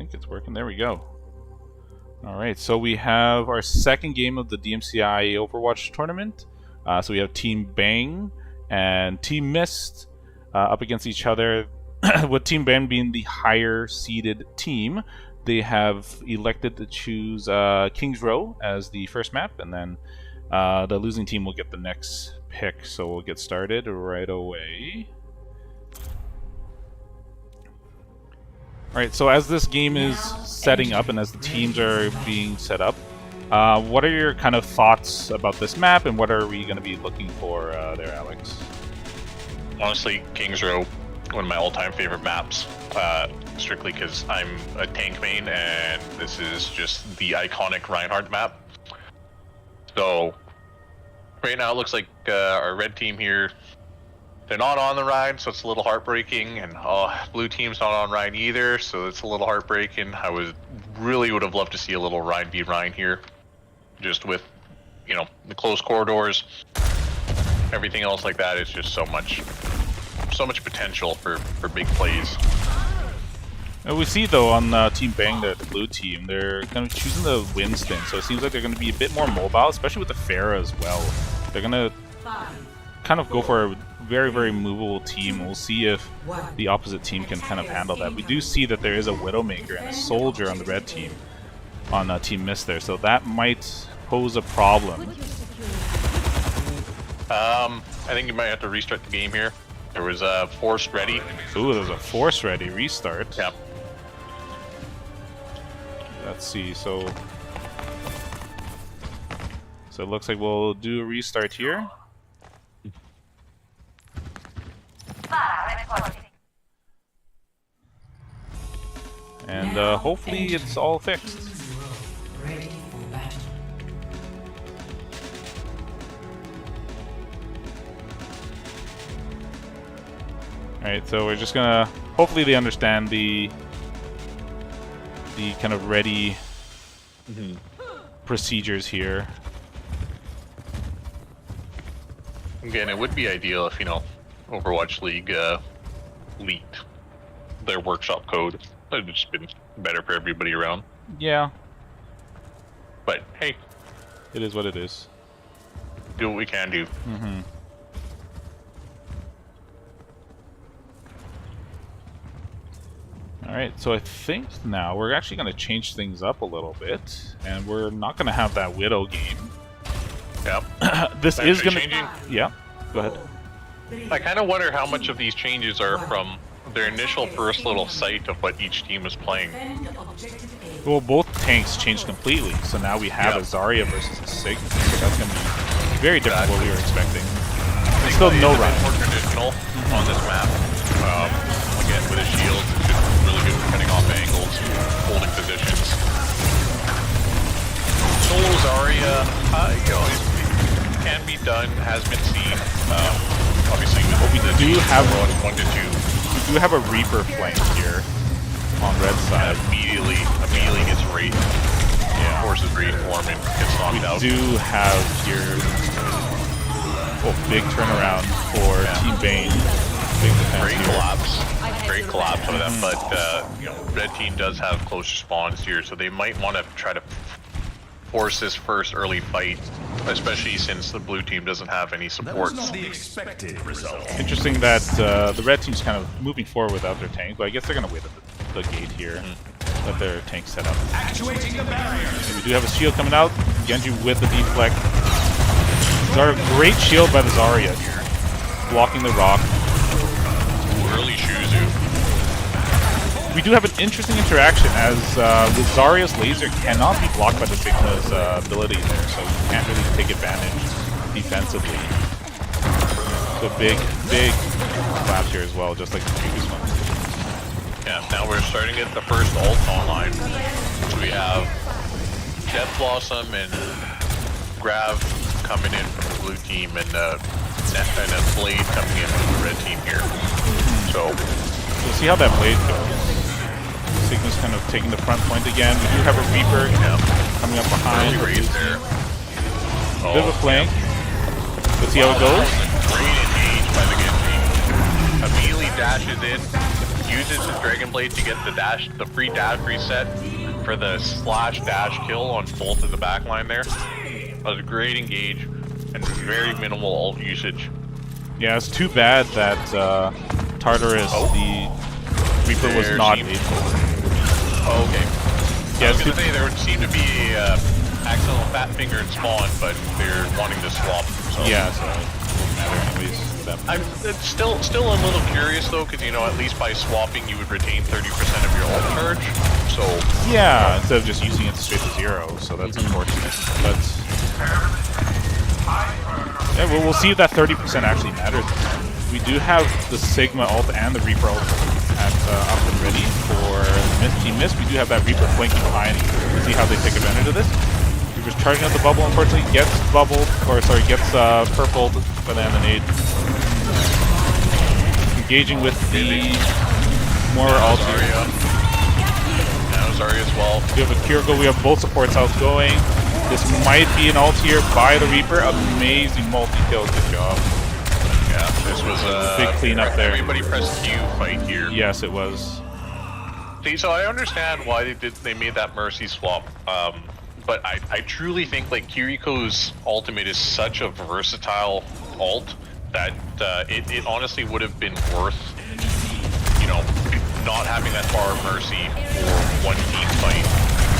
think it's working. There we go. Alright, so we have our second game of the DMCI Overwatch tournament. So we have Team Baen and Team Mist up against each other, with Team Baen being the higher seeded team. They have elected to choose King's Row as the first map, and then the losing team will get the next pick. So we'll get started right away. Alright, so as this game is setting up and as the teams are being set up, what are your kind of thoughts about this map, and what are we going to be looking for there, Alex? Honestly, King's Row, one of my all-time favorite maps, strictly because I'm a tank main, and this is just the iconic Reinhardt map. So, right now it looks like our red team here, they're not on the Rhine, so it's a little heartbreaking, and blue team's not on Rhine either, so it's a little heartbreaking. I would have loved to see a little Rhine v Rhine here, just with, you know, the close corridors, everything else like that. It's just so much potential for big plays. And we see though on Team Baen, the blue team, they're kind of choosing the Winston, so it seems like they're going to be a bit more mobile, especially with the Pharah as well. They're going to kind of go for a very movable team. We'll see if the opposite team can kind of handle that. We do see that there is a Widowmaker and a Soldier on the red team, on Team Mist there, so that might pose a problem. I think you might have to restart the game here. There was a forced ready. Ooh, there's a force ready restart. Yep. Let's see, so it looks like we'll do a restart here. And hopefully it's all fixed. Alright, so we're just gonna... Hopefully they understand the kind of ready procedures here. Again, it would be ideal if, you know, Overwatch League leaked their workshop code. It would have just been better for everybody around. Yeah. But hey, it is what it is. Do what we can do. Alright, so I think now we're actually going to change things up a little bit, and we're not going to have that Widow game. Yep. This is going to... changing. Yeah, go ahead. I kind of wonder how much of these changes are from their initial first little sight of what each team is playing. Well, both tanks changed completely, so now we have a Zarya versus a Sigma, so that's going to be very different from what we were expecting. There's still no run. More traditional on this map. Again, with a shield, it's just really good for cutting off angles, holding positions. Solo Zarya, you know, it can be done, has been seen. Obviously, we do have 1 to 2. We do have a Reaper flank here on red side. Immediately gets raped. Yeah, forces reform and gets knocked out. We do have here big turnaround for Team Baen. Big defense Great collapse of them, but you know, red team does have close spawns here, so they might want to try to force this first early fight, especially since the blue team doesn't have any supports. That was not the expected result. Interesting that the red team's kind of moving forward without their tank, but I guess they're going to wait at the gate here. Let their tank set up. Actuating the barrier. And we do have a shield coming out. Genji with the deflect. Great shield by the Zarya here, blocking the rock. Early Shuzu. We do have an interesting interaction as the Zarya's laser cannot be blocked by the Sigma's ability there, so you can't really take advantage defensively. So big collapse here as well, just like the previous one. Yeah, now we're starting to get the first ult online. So we have Death Blossom and Grav coming in from the blue team, and a Blade coming in from the red team here. So we'll see how that Blade goes. Sigma's kind of taking the front point again. We do have a Reaper coming up behind. Bit of a flank. Let's see how it goes. Great engage by the Genji. Immediately dashes in, uses his Dragon Blade to get the free dash reset for the slash dash kill on both of the backline there. That was a great engage and very minimal ult usage. Yeah, it's too bad that Tartarus, the Reaper, was not able. Oh, okay. Yeah, I was gonna say there would seem to be a accidental fat finger in spawn, but they're wanting to swap. So. Yeah, so it doesn't matter anyways. I'm still a little curious though, because you know at least by swapping you would retain 30% of your ult charge. So yeah, instead of just using it straight to 0, so that's unfortunate. But yeah, we'll see if that 30% actually matters. We do have the Sigma ult and the Reaper ult up and ready for Team Mist. We do have that Reaper flanking behind. We'll see how they take advantage of this. Reaper's charging out the bubble, unfortunately gets bubbled, or sorry, gets purpled by the nade. Engaging with the more ult here. Now Zarya as well. We have a Kirgo, we have both supports outgoing. This might be an ult here by the Reaper. Amazing multi-kill, good job. Yeah, this was a big cleanup there. Everybody pressed Q fight here. Yes, it was. See, so I understand why they made that Mercy swap, but I truly think like Kiriko's ultimate is such a versatile ult that it honestly would have been worth, you know, not having that bar of Mercy for one team fight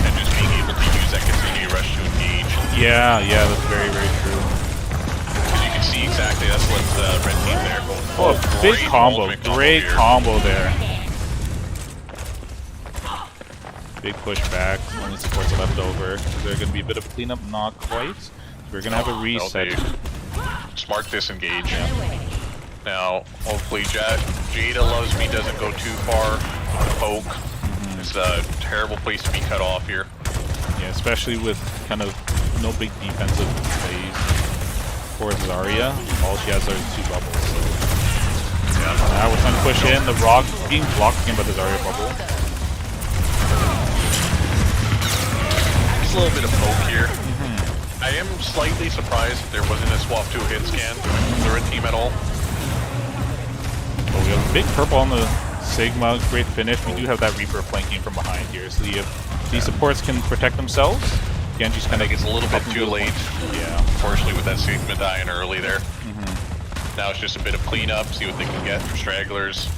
and just being able to use that continued rush to engage. Yeah, that's very, very true. As you can see exactly, that's what red team there. Oh, big combo, great combo there. Big push back, only supports left over. Is there going to be a bit of cleanup? Not quite. We're going to have a reset. Smart disengage. Yeah. Now, hopefully Jada Loves Me doesn't go too far. Poke. It's a terrible place to be cut off here. Yeah, especially with kind of no big defensive plays for Zarya. All she has are 2 bubbles. So. Yeah. Now we're trying to push in. The rock being blocked again by the Zarya bubble. Just a little bit of poke here. I am slightly surprised there wasn't a swap to a hit scan to the red team at all. Oh, we have a big purple on the Sigma, great finish. We do have that Reaper flanking from behind here, so these supports can protect themselves. Genji's kind of gets a little bit too late. Yeah, unfortunately with that Sigma dying early there. Now it's just a bit of cleanup, see what they can get from stragglers.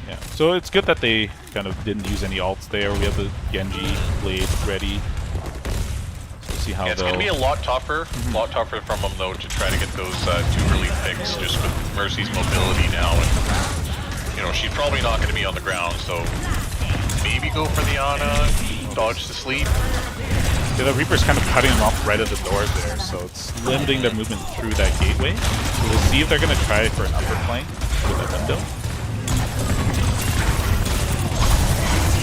Yeah, so it's good that they kind of didn't use any ults there. We have the Genji blade ready. See how it's going to be a lot tougher from them though to try to get those 2 relief picks just with Mercy's mobility now, and you know she's probably not going to be on the ground, so maybe go for the Ana, dodge to sleep. Yeah, the Reaper's kind of cutting them off right at the doors there, so it's limiting their movement through that gateway. So we'll see if they're going to try for an upper flank with a window.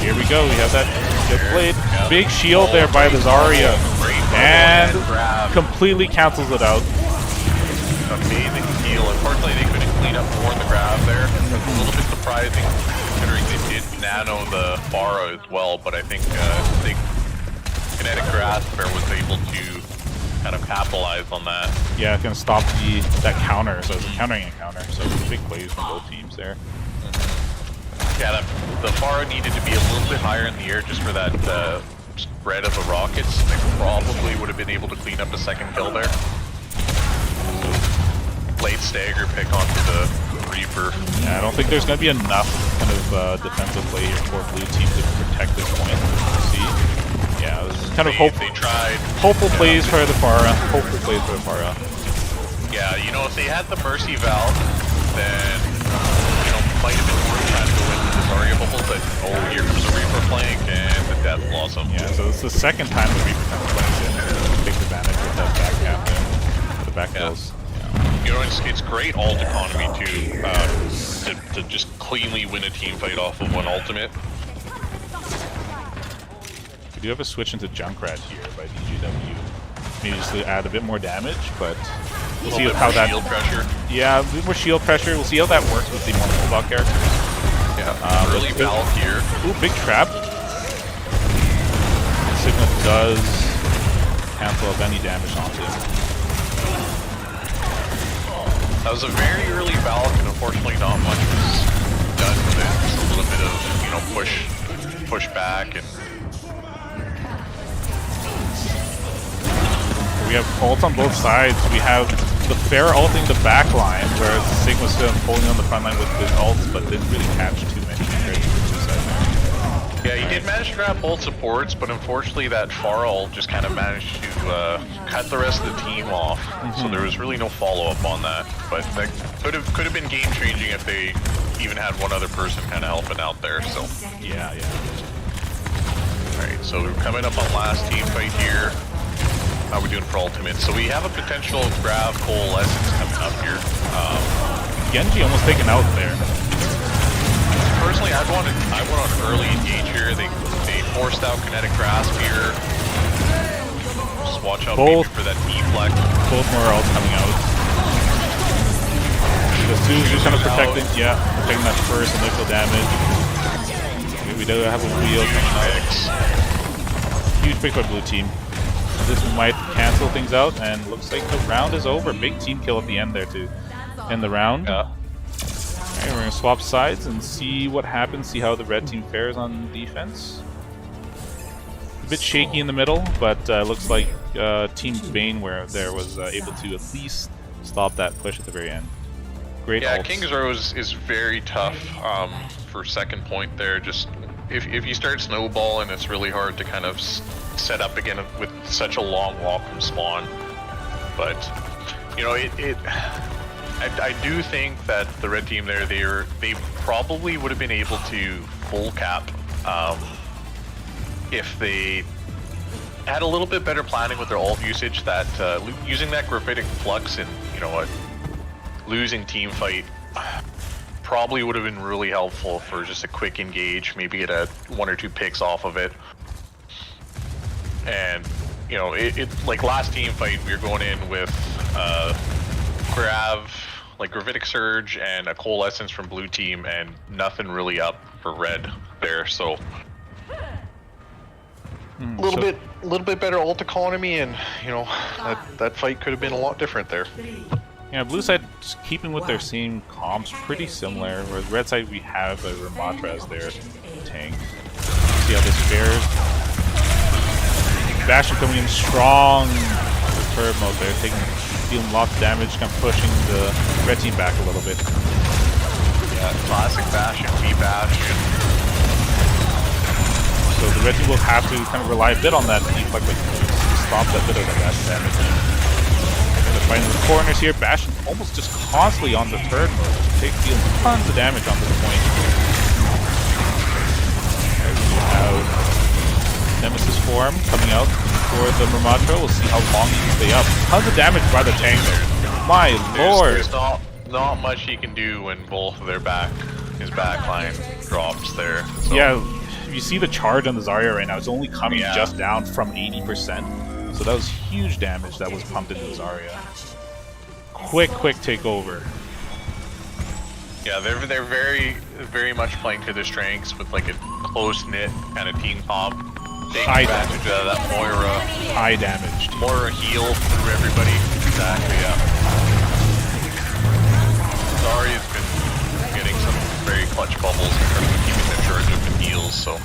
Here we go, we have that good blade. Yep. Big shield there by the Zarya. And completely cancels it out. Amazing heal. Unfortunately, they couldn't clean up more in the grab there. That's a little bit surprising considering they did nano the Pharah as well, but I think the Kinetic Grasper was able to kind of capitalize on that. Yeah, it's going to stop that counter, so it's countering a counter. So big plays from both teams there. Yeah, the Pharah needed to be a little bit higher in the air just for that spread of the rockets. They probably would have been able to clean up a second kill there. Late stagger pick onto the Reaper. Yeah, I don't think there's going to be enough kind of defensive play here for blue team to protect this point. We'll see. Yeah, this is kind of hopeful plays for the Pharah. Hopeful plays for the Pharah. Yeah, you know, if they had the Mercy Valve, then might have been worth trying to go into this Zarya bubble, but here comes the Reaper flank and the Death Blossom. Yeah, so it's the second time the Reaper kind of flanks in and takes advantage of that back cap there. The back kills. Yeah. You know, it's great ult economy too, to just cleanly win a team fight off of one ultimate. We do have a switch into Junkrat here by DGW. Maybe just to add a bit more damage, but we'll see how that shield pressure. Yeah, a bit more shield pressure. We'll see how that works with the more mobile characters. Yeah, early Valve here. Ooh, big trap. Sigma does cancel up any damage onto him. That was a very early Valve, and unfortunately not much was done with it. Just a little bit of push back. And we have ults on both sides. We have the Fair ulting the back line, whereas Sigma's still holding on the front line with his ults, but didn't really catch too many compared to the blue side there. yeah, he did manage to grab both supports, but unfortunately that far ult just kind of managed to cut the rest of the team off. So there was really no follow-up on that. But that could have been game-changing if they even had one other person kind of helping out there. So Yeah. all right, so we're coming up on last team fight here. How are we doing for ultimate? So we have a potential grab coalescence coming up here. Genji almost taken out there. Personally, I went on early engage here. They forced out kinetic grasp here. Just watch out maybe for that deflect. Both more ults coming out. The Suzu's kind of protecting, protecting that first initial damage. We do have a wheel coming out. Huge pick by blue team. This might cancel things out, and looks like the round is over. Big team kill at the end there to end the round. Yeah. Alright, we're gonna swap sides and see what happens, see how the red team fares on defense. A bit shaky in the middle, but looks like Team Baen where there was able to at least stop that push at the very end. Great Yeah, ults. King's Row is very tough for second point there. Just if you start snowballing, it's really hard to kind of set up again with such a long walk from spawn. But you know, I do think that the red team there, they probably would have been able to full cap if they had a little bit better planning with their ult usage. That using that graphitic flux and losing team fight probably would have been really helpful for just a quick engage, maybe get a 1 or 2 picks off of it. And it like last team fight, we were going in with gravitic surge and a coalescence from blue team, and nothing really up for red there. So a little bit better ult economy, and that fight could have been a lot different there. Yeah, blue side just keeping with their same comps, pretty similar. Whereas red side we have a Ramatra as their tank. See how this fares. Bastion coming in strong with turret mode there, dealing lots of damage, kind of pushing the red team back a little bit. Yeah, classic Bastion, V-Bastion. So the red team will have to kind of rely a bit on that deflect to stop that bit of the Bastion damage. And they're fighting the corners here. Bastion almost just constantly on the turret mode, dealing tons of damage on this point. There we have Nemesis form coming out for the Ramatra. We'll see how long he can stay up. Tons of damage by the tank there. My lord! There's not much he can do when both of his back line drops there. So. Yeah, you see the charge on the Zarya right now. It's only coming just down from 80%. So that was huge damage that was pumped into the Zarya. Quick takeover. Yeah, they're very much playing to their strengths with like a close-knit kind of team comp. Take advantage of that Moira. High damage. Moira heal through everybody. Exactly, yeah. Zarya's been getting some very clutch bubbles in terms of keeping their charge up and heals, so.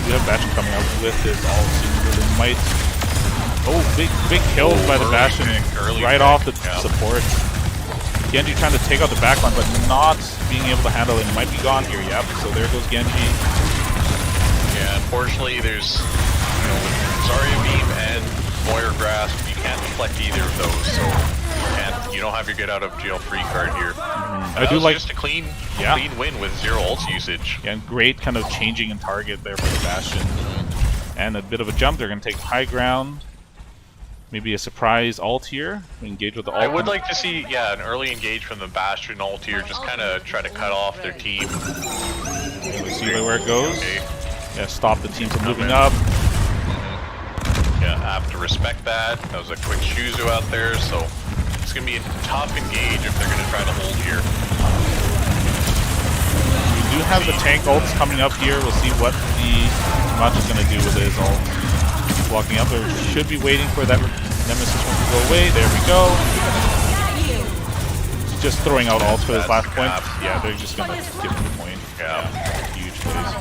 We have Bastion coming out with this all super might. Oh, big kills by the Bastion right off the support. Genji trying to take out the backline, but not being able to handle it. Might be gone here, yep. So there goes Genji. Yeah, unfortunately, there's, with Zarya Beam and Moira Grasp, you can't deflect either of those, so you don't have your get out of jail free card here. I do like just a clean win with 0 ults usage. Yeah, and great kind of changing in target there for the Bastion. And a bit of a jump. They're going to take high ground. Maybe a surprise ult here. Engage with the ult. I would like to see, an early engage from the Bastion ult here. Just kind of try to cut off their team. We'll see where it goes. Okay. Yeah, stop the team from moving up. Yeah, I have to respect that. That was a quick Shuzu out there, so it's going to be a tough engage if they're going to try to hold here. We do have the tank ults coming up here. We'll see what the Ramatra's going to do with his ult. Walking up, there should be waiting for that Nemesis one to go away. There we go. just throwing out ults for this That's last point. caps. Yeah, they're just gonna give him the point. Yeah. Huge plays.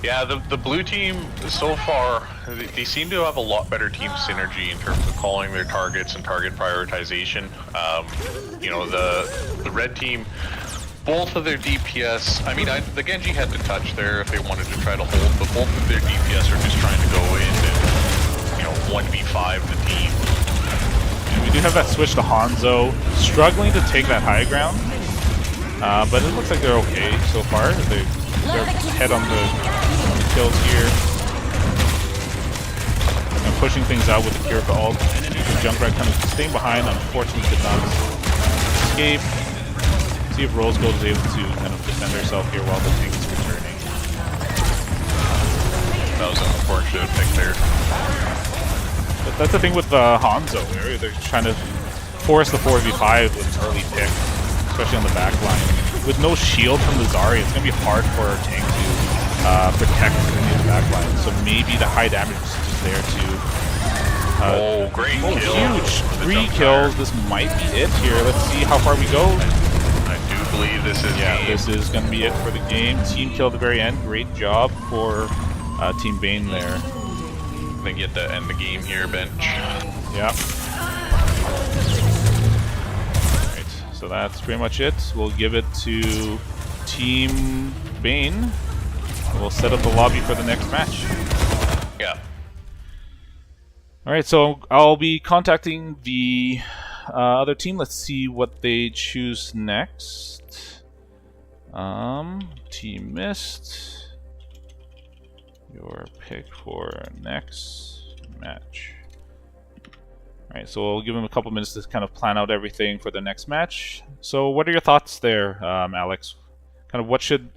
Yeah, the blue team so far, they seem to have a lot better team synergy in terms of calling their targets and target prioritization. You know, the red team, both of their DPS, I mean, the Genji had to touch there if they wanted to try to hold, but both of their DPS are just trying to go in and, you know, 1v5 the team. And we do have that switch to Hanzo, struggling to take that high ground, but it looks like they're okay so far. They're head on the kills here. And pushing things out with the Kirika ult. Junkrat kind of staying behind, unfortunately did not escape. See if Rose Gold is able to kind of defend herself here while the tank is returning. That was an unfortunate pick there. But that's the thing with Hanzo, where they're trying to force the 4v5 with an early pick, especially on the back line. With no shield from the Zarya, it's going to be hard for our tank to protect the back line. So maybe the high damage is just there to... oh, great kill. Huge! 3 kills. This might be it here. Let's see how far we go. I do believe this is This is going to be it for the game. Team kill at the very end. Great job for Team Baen there. They get to end the game here, bench. Yeah. Alright, so that's pretty much it. We'll give it to Team Baen. We'll set up the lobby for the next match. Yeah. Alright, so I'll be contacting the other team. Let's see what they choose next. Team Mist. Your pick for next match. Alright, so we'll give them a couple minutes to kind of plan out everything for the next match. So what are your thoughts there, Alex? Kind of what should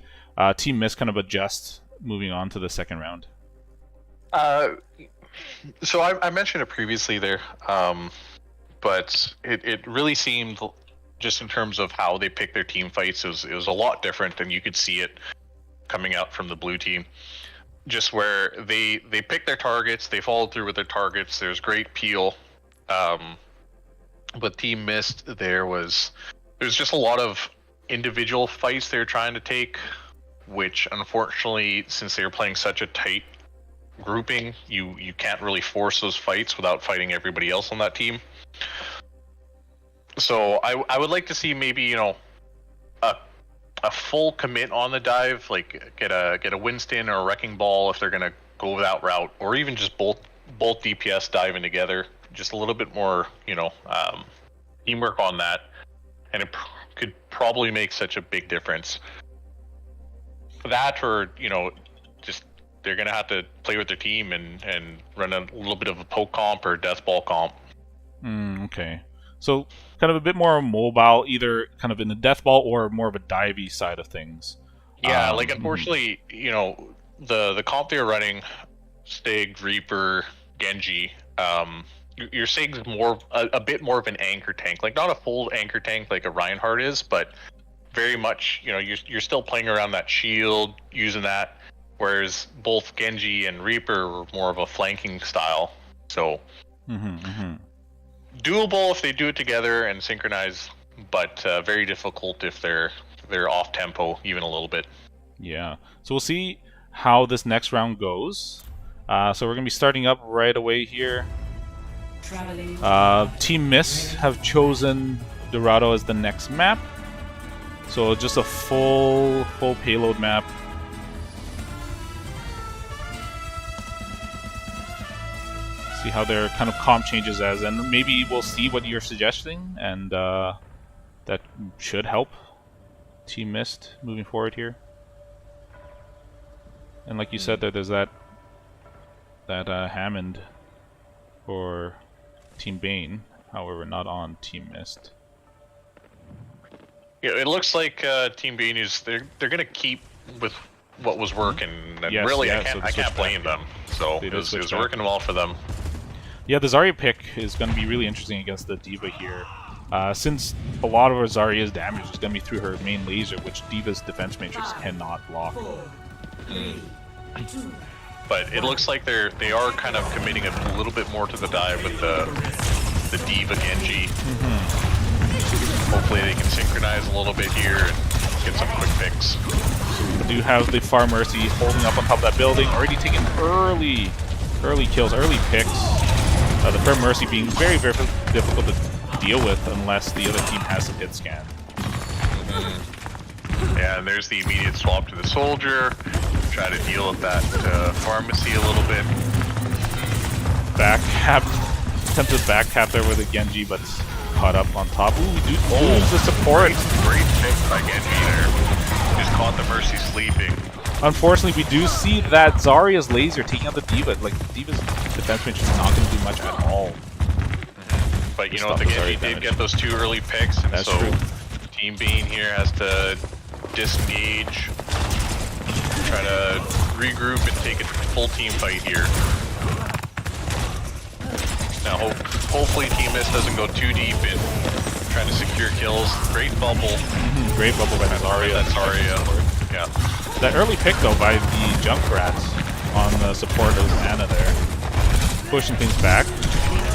Team Mist kind of adjust moving on to the second round? So I mentioned it previously there, but it really seemed, just in terms of how they pick their team fights, it was a lot different, and you could see it coming out from the blue team. Just where they pick their targets, they followed through with their targets. There's great peel, but Team Mist there's just a lot of individual fights they're trying to take, which unfortunately, since they were playing such a tight grouping, you can't really force those fights without fighting everybody else on that team. So I would like to see maybe, you know, a full commit on the dive, like get a Winston or a Wrecking Ball if they're gonna go that route, or even just both DPS diving together. Just a little bit more, you know, teamwork on that, and it could probably make such a big difference. That, or, you know, just they're gonna have to play with their team and run a little bit of a poke comp or death ball comp. Okay. So kind of a bit more mobile, either kind of in the death ball or more of a divey side of things. Yeah, like unfortunately, you know, the comp they're running, Stig, Reaper, Genji, your Stig's a bit more of an anchor tank, like not a full anchor tank like a Reinhardt is, but very much, you know, you're still playing around that shield, using that, whereas both Genji and Reaper were more of a flanking style. So doable if they do it together and synchronize, but very difficult if they're off tempo even a little bit. Yeah. So we'll see how this next round goes. So we're gonna be starting up right away here. Team Mist have chosen Dorado as the next map. So just a full payload map. See how their kind of comp changes as, and maybe we'll see what you're suggesting, and that should help Team Mist moving forward here. And like you said, there's that Hammond for Team Baen, however not on Team Mist. Yeah, it looks like Team Baen is they're gonna keep with what was working, and Yes, really yeah, I can't blame them. So it was working well for them. Yeah, the Zarya pick is going to be really interesting against the D.Va here. Since a lot of our Zarya's damage is going to be through her main laser, which D.Va's defense matrix cannot block. But it looks like they are kind of committing a little bit more to the dive with the D.Va Genji. Hopefully they can synchronize a little bit here and get some quick picks. We do have the Far Mercy holding up on top of that building, already taking early kills, early picks. The Far Mercy being very, very difficult to deal with unless the other team has a hit scan. Yeah, and there's the immediate swap to the soldier. Try to deal with that pharmacy a little bit. Back cap, attempted back cap there with a Genji, but caught up on top. Ooh, we do lose the support. Great pick by Genji there. Just caught the Mercy sleeping. Unfortunately, we do see that Zarya's laser taking out the D.Va. Like, D.Va's defense range is not going to do much at all. But you know what, the Genji did get those 2 early picks, and That's so true. Team Baen here has to disengage, try to regroup and take a full team fight here. Now hopefully Team Mist doesn't go too deep in trying to secure kills. Great bubble. Great bubble by Zarya. That's Zarya. Yeah. That early pick, though, by the Junkrats on the support of Ana there. Pushing things back.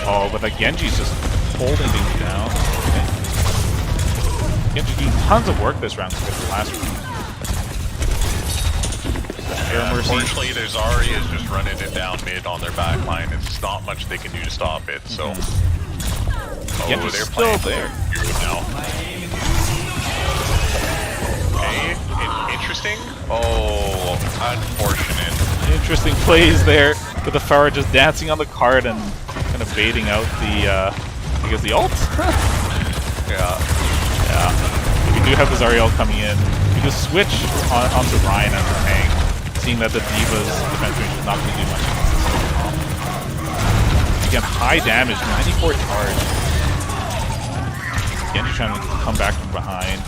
Oh, but that Genji's just holding things down. Genji doing tons of work this round compared to the last round. Unfortunately, their Zarya is just running it down mid on their back line. It's not much they can do to stop it, so... Oh, they're playing there now. Okay, interesting. Oh, unfortunate. Interesting plays there with the Pharah just dancing on the card and kind of baiting out the, I guess the ult? Yeah. Yeah. We do have the Zarya ult coming in. We just switch onto Ryan as a tank, seeing that the D.Va's defense range is not going to do much. Again, high damage, 94 charge. Genji trying to come back from behind.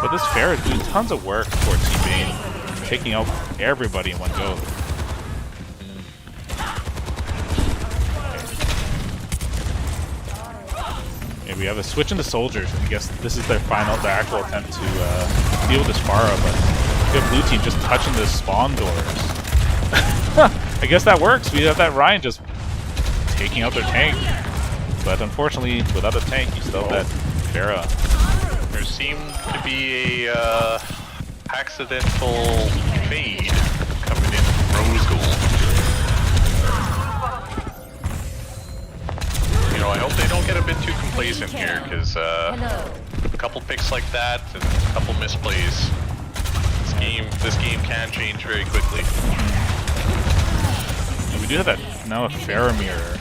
But this Pharah is doing tons of work for Team Baen, taking out everybody in one go. Okay, we have a switch into soldiers. I guess this is their actual attempt to deal with this Pharah, but we have blue team just touching the spawn doors. I guess that works. We have that Ryan just taking out their tank. But unfortunately, without a tank, you still have that Pharah. There seemed to be a accidental fade coming in rose gold. You know, I hope they don't get a bit too complacent here, because a couple picks like that and a couple misplays, this game can change very quickly. And we do have that now a Pharah mirror.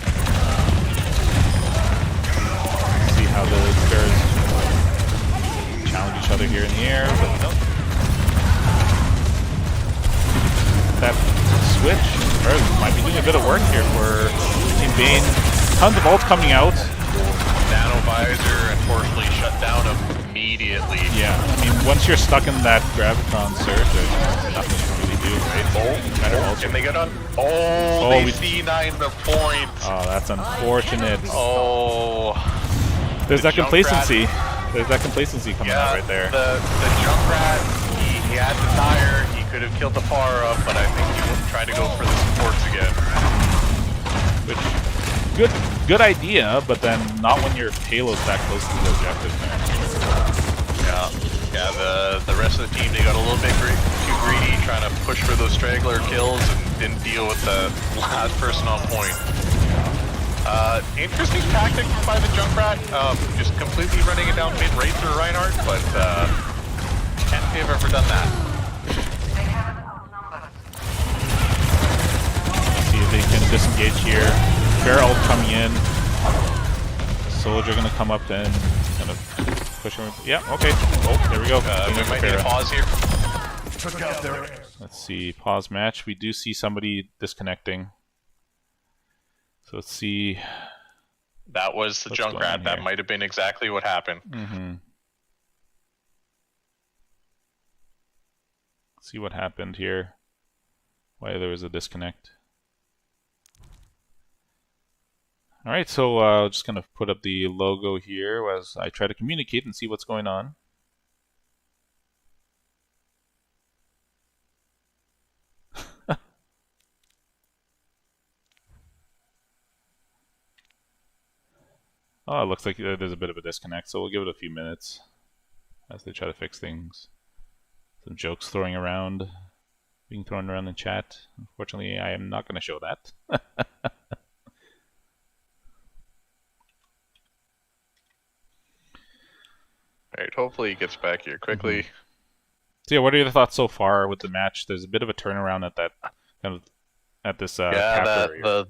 See how the Pharahs challenge each other here in the air, but nope. That switch might be doing a bit of work here for Team Baen. Tons of ults coming out. Nano Visor unfortunately shut down immediately. Yeah, I mean, once you're stuck in that Gravitron surge, there's nothing you can really do, right? Can they get on? Oh, they C9 the point. Oh, that's unfortunate. Oh. There's that Junkrat. complacency. There's that complacency coming out right there. The Junkrat, he had the tire, he could have killed the Pharah, but I think he was trying to go for the supports again. Which, good idea, but then not when your payload's that close to the objective, man. Yeah, the rest of the team, they got a little bit too greedy, trying to push for those straggler kills and didn't deal with the last person on point. Interesting tactic by the Junkrat, just completely running it down mid right through Reinhardt, but can't say I've ever done that. See if they can disengage here. Pharah ult coming in. Soldier gonna come up and kind of push him. Yeah, okay. Oh, there we go. We might need a pause here. Took out their... Let's see. Pause match. We do see somebody disconnecting. So let's see. That was the Junkrat. That might have been exactly what happened. See what happened here. Why there was a disconnect. Alright, so just gonna put up the logo here as I try to communicate and see what's going on. Oh, it looks like there's a bit of a disconnect, so we'll give it a few minutes as they try to fix things. Some jokes being thrown around in chat. Unfortunately, I am not going to show that. Alright, hopefully he gets back here quickly. So yeah, what are your thoughts so far with the match? There's a bit of a turnaround at that this cap area.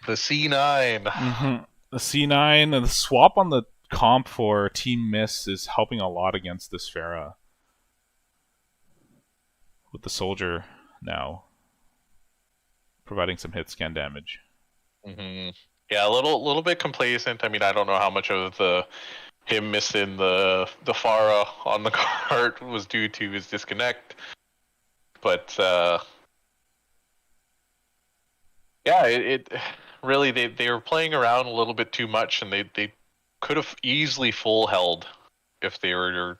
The C9. The C9 and the swap on the comp for Team Miss is helping a lot against this Pharah. With the soldier now providing some hit scan damage. Yeah, a little bit complacent. I mean, I don't know how much of him missing the Pharah on the cart was due to his disconnect, but yeah, it really they were playing around a little bit too much, and they could have easily full held if they were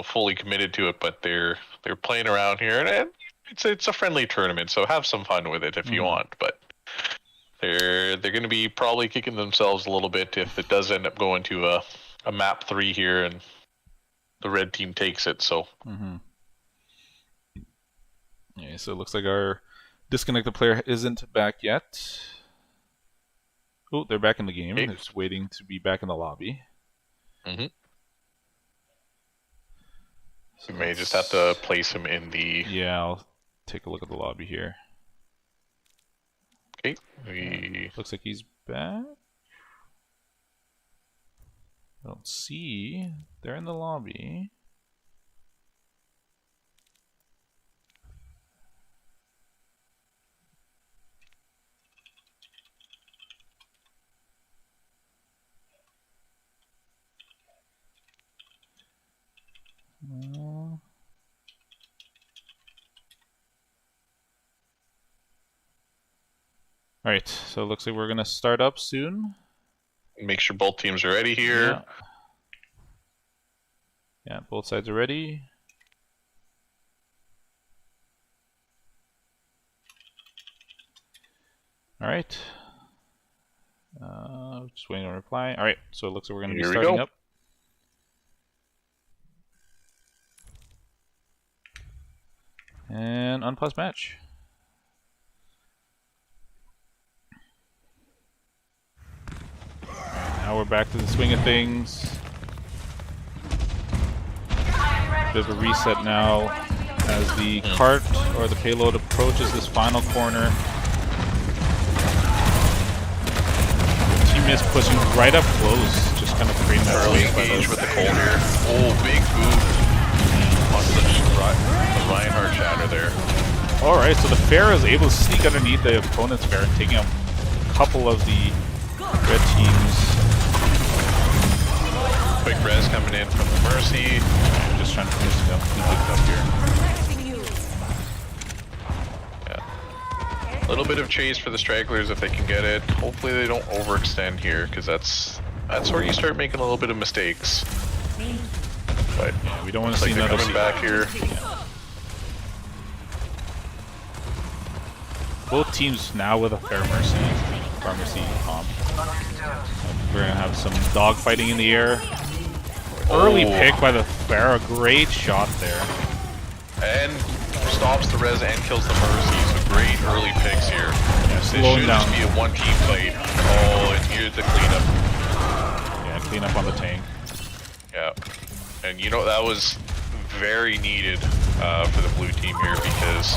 fully committed to it, but they're playing around here, and it's a friendly tournament, so have some fun with it if you want, but they're going to be probably kicking themselves a little bit if it does end up going to a map 3 here and the red team takes it. So yeah, so it looks like our disconnected player isn't back yet. Oh, they're back in the game. They're just waiting to be back in the lobby. So you may just have to place him in the... Yeah, I'll take a look at the lobby here. Okay. Looks like he's back. I don't see. They're in the lobby. Alright, so it looks like we're going to start up soon. Make sure both teams are ready here. Yeah, both sides are ready. Alright. Just waiting on a reply. Alright, so it looks like we're going to be starting up. And unpause match. Now we're back to the swing of things. Bit of a reset now as the cart or the payload approaches this final corner. Team is pushing right up close, just kind of creating that early engage with the cold here. Oh, big move on the Reinhardt shatter there. Alright, so the Pharah is able to sneak underneath the opponent's Pharah, taking out a couple of the red teams. Quick res coming in from the Mercy. I'm just trying to finish it up here. Yeah. A little bit of chase for the stragglers if they can get it. Hopefully they don't overextend here, because that's where you start making a little bit of mistakes. But yeah, we don't want to see another coming back here. Yeah. Both teams now with a Mercy comp. We're gonna have some dog fighting in the air. Early pick by the Pharah, great shot there. And stops the res and kills the Mercy, so great early picks here. Yeah, this should just be a one-team fight. Oh, and here's the cleanup. Yeah, cleanup on the tank. Yeah, and that was very needed for the blue team here, because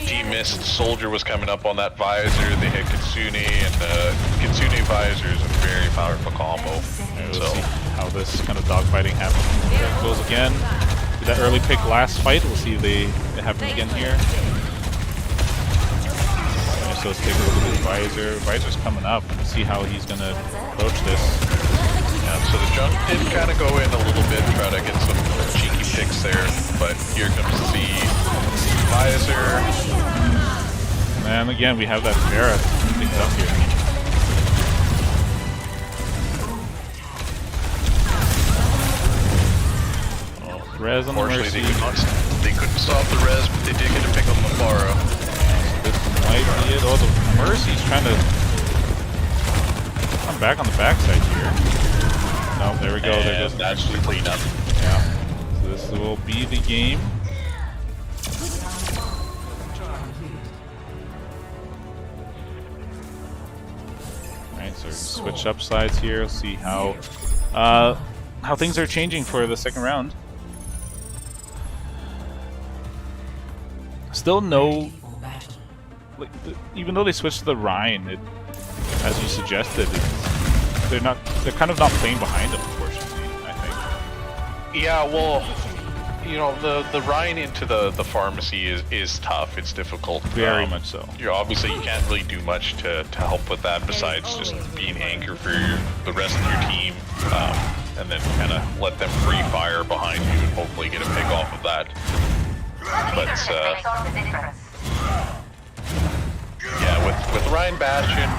Team Mist Soldier was coming up on that visor. They hit Kitsune, and Kitsune visor is a very powerful combo. We'll see how this kind of dogfighting happens. There it goes again. Did that early pick last fight. We'll see if it happens again here. Yeah, so let's take a look at his visor. Visor's coming up. We'll see how he's going to approach this. Yeah, so the junk did kind of go in a little bit, try to get some cheeky picks there, but here comes the visor. And again, we have that Pharah things up here. Oh, res on the Mercy. They couldn't stop the res, but they did get to pick up the Pharah. This might be it. Oh, the Mercy's trying to come back on the backside here. No, there we go. There goes that's the cleanup. Yeah. So this will be the game. Alright, so we're gonna switch up sides here. We'll see how things are changing for the second round. Still no, like, even though they switched to the Rhine, as you suggested, they're kind of not playing behind them, unfortunately, I think. Yeah, well, you know, the Rhine into the pharmacy is tough. It's difficult. Very much so. You can't really do much to help with that besides just being anchor for the rest of your team, and then kind of let them free fire behind you and hopefully get a pick off of that. But yeah, with Ryan Bastion,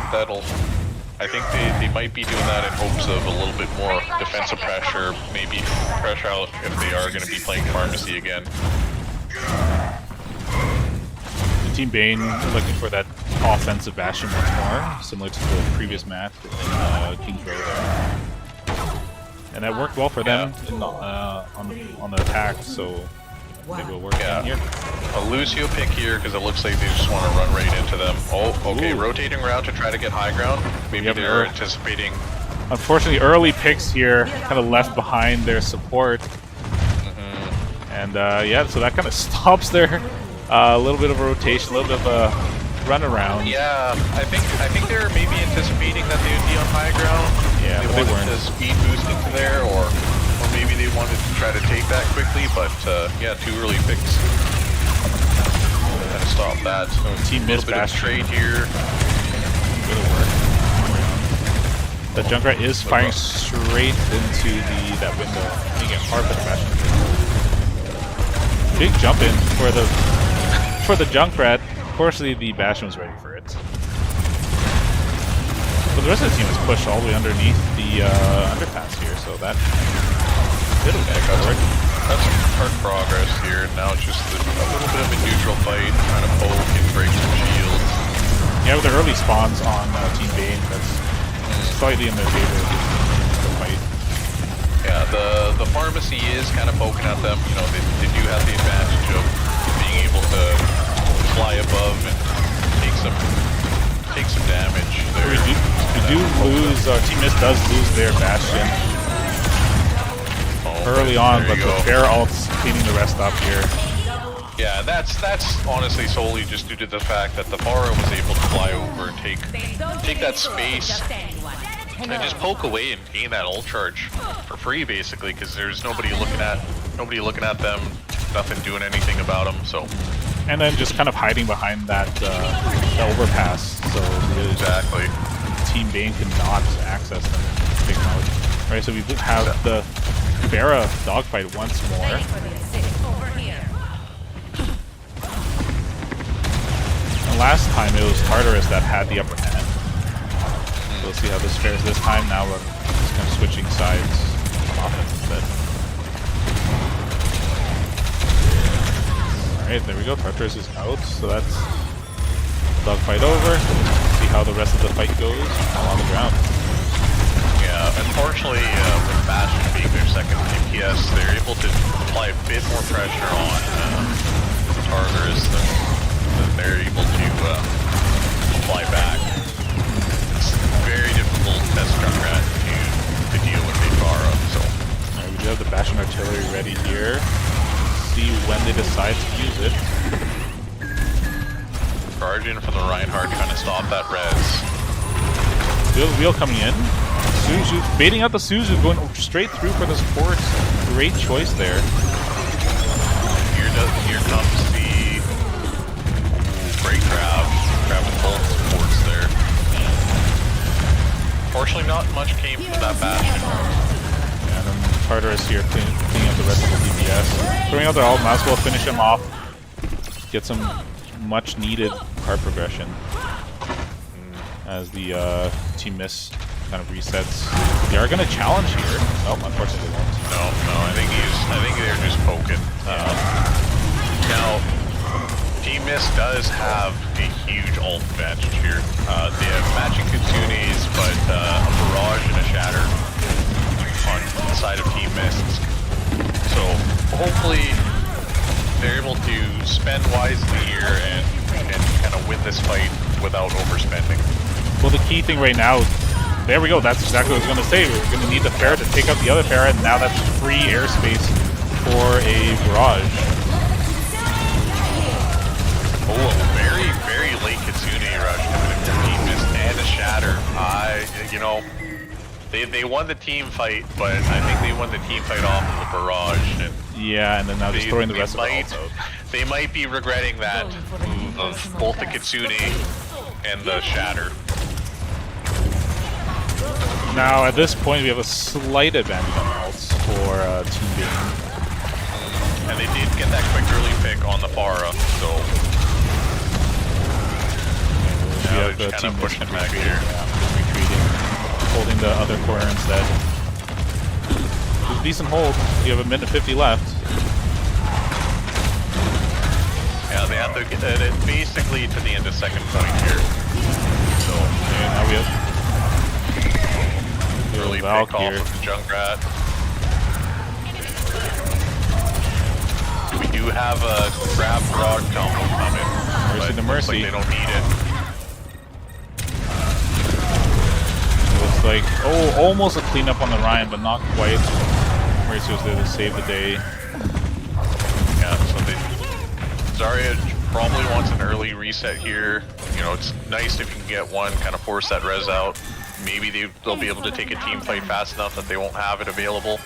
I think they might be doing that in hopes of a little bit more defensive pressure, maybe pressure out if they are going to be playing pharmacy again. The Team Baen looking for that offensive Bastion once more, similar to the previous match in King's Row there. And that worked well for them on the attack, so they will work in here. A Lucio pick here because it looks like they just want to run right into them. Oh, okay, Ooh. rotating around to try to get high ground. Maybe they're anticipating. Unfortunately, early picks here kind of left behind their support. And yeah, so that kind of stops their a little bit of a rotation, a little bit of a run around. Yeah, I think they're maybe anticipating that they would be on high ground. Yeah, they but they wanted weren't. to speed boost into there, or maybe they wanted to try to take that quickly, but yeah, too early picks. Gotta stop that. So Team missed Bastion trade here. Good work. The Junkrat is firing straight into that window. You get hard for the Bastion. Big jump in for the Junkrat. Unfortunately, the Bastion was ready for it. But the rest of the team is pushed all the way underneath the underpass here, so that it'll get covered. That's some hard progress here. Now it's just a little bit of a neutral fight, trying to poke and break some shields. Yeah, with the early spawns on Team Baen, that's slightly in their favor of the fight. Yeah, the pharmacy is kind of poking at them. You know, they do have the advantage of being able to fly above and take some damage. We do lose. Team Mist does lose their Bastion early on, but the Bear ult's cleaning the rest up here. Yeah, that's honestly solely just due to the fact that the Pharah was able to fly over and take that space and just poke away and gain that ult charge for free, basically, because there's nobody looking at them, nothing doing anything about them. So. And then just kind of hiding behind that overpass, so exactly. Team Baen cannot access them. Big mode. Alright, so we have the Pharah dogfight once more. And last time it was Tartarus that had the upper hand. So we'll see how this fares this time. Now we're just kind of switching sides on offense instead. Alright, there we go. Tartarus is out, so that's dogfight over. See how the rest of the fight goes on the ground. Yeah, unfortunately, with Bastion being their second DPS, they're able to apply a bit more pressure on Tartarus than they're able to apply back. It's very difficult as Junkrat to deal with a Pharah, so. Alright, we do have the Bastion artillery ready here. See when they decide to use it. Charge in from the Reinhardt, trying to stop that res. Wheel coming in. Suzu baiting out the Suzu, going straight through for the supports. Great choice there. Here comes the great grab with both supports there. Fortunately, not much came from that Bastion. And then Tartarus here cleaning up the rest of the DPS. Throwing out their ult, might as well finish him off. Get some much needed card progression. As the Team Miss kind of resets. They are going to challenge here. Oh, unfortunately they won't. No, I think they're just poking. Now, Team Mist does have a huge ult advantage here. They have matching Kitsunes, but a Barrage and a Shatter on the side of Team Mist. So hopefully they're able to spend wisely here and kind of win this fight without overspending. Well, the key thing right now, there we go, that's exactly what I was going to say. We're going to need the Pharah to take out the other Pharah, and now that's free airspace for a Barrage. Oh, very, very late Kitsune rush coming in from Team Mist and a Shatter. You know, they won the team fight, but I think they won the team fight off of the Barrage. And yeah, and then now just throwing the rest of the ults out. They might be regretting that move of both the Kitsune and the Shatter. Now, at this point, we have a slight advantage on ults for Team Baen. And they did get that quick early pick on the Pharah, so now they're just kind of pushing back here. Yeah, retreating, holding the other corner instead. It's a decent hold. You have a minute 50 left. Yeah, they have to get it basically to the end of second point here. So okay, now we have early pick off of the Junkrat. We do have a grab frog combo coming. Mercy to Looks Mercy. like they don't need it. Looks like, oh, almost a cleanup on the Ryan, but not quite. Mercy was there to save the day. Yeah, so Zarya probably wants an early reset here. You know, it's nice if you can get one, kind of force that res out. Maybe they'll be able to take a team fight fast enough that they won't have it available.